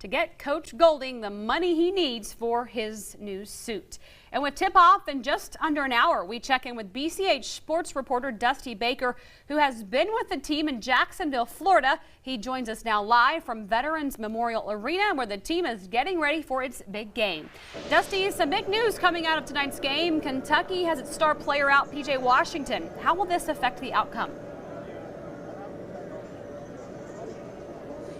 to get Coach Golding the money he needs for his new suit. And with tip-off in just under an hour, we check in with BCH sports reporter Dusty Baker, who has been with the team in Jacksonville, Florida. He joins us now live from Veterans Memorial Arena, where the team is getting ready for its big game. Dusty, some big news coming out of tonight's game. Kentucky has its star player out, PJ Washington. How will this affect the outcome?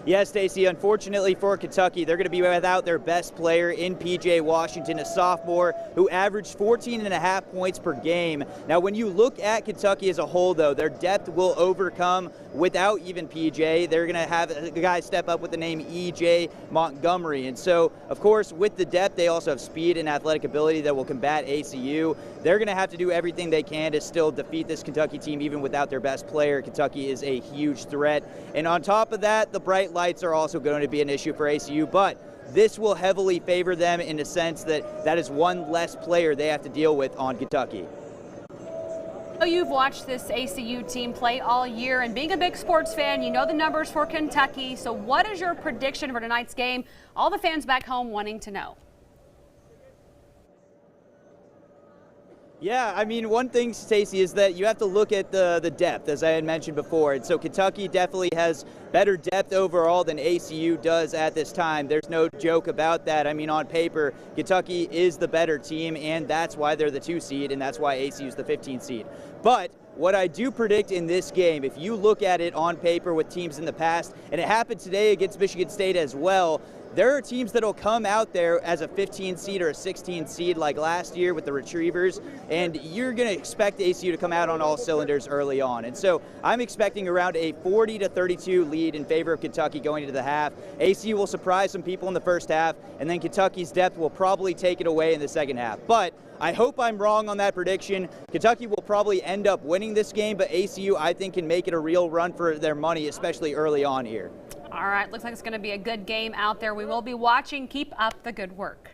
Yes, Stacey, unfortunately for Kentucky, they're going to be without their best player in P.J. Washington, a sophomore who averaged 14.5 points per game. Now, when you look at Kentucky as a whole, though, their depth will overcome without even P.J. They're going to have a guy step up with the name E.J. Montgomery. And so, of course, with the depth, they also have speed and athletic ability that will combat ACU. They're going to have to do everything they can to still defeat this Kentucky team, even without their best player. Kentucky is a huge threat. And on top of that, the bright lights are also going to be an issue for ACU, but this will heavily favor them in the sense that that is one less player they have to deal with on Kentucky. You've watched this ACU team play all year, and being a big sports fan, you know the numbers for Kentucky. So what is your prediction for tonight's game? All the fans back home wanting to know. Yeah, I mean, one thing, Stacey, is that you have to look at the depth, as I had mentioned before. And so Kentucky definitely has better depth overall than ACU does at this time. There's no joke about that. I mean, on paper, Kentucky is the better team, and that's why they're the 2 seed, and that's why ACU is the 15 seed. But what I do predict in this game, if you look at it on paper with teams in the past, and it happened today against Michigan State as well, there are teams that will come out there as a 15 seed or a 16 seed like last year with the Retrievers, and you're going to expect ACU to come out on all cylinders early on. And so I'm expecting around a 40-32 lead in favor of Kentucky going into the half. ACU will surprise some people in the first half, and then Kentucky's depth will probably take it away in the second half. But I hope I'm wrong on that prediction. Kentucky will probably end up winning this game, but ACU, I think, can make it a real run for their money, especially early on here. All right, looks like it's going to be a good game out there. We will be watching. Keep up the good work.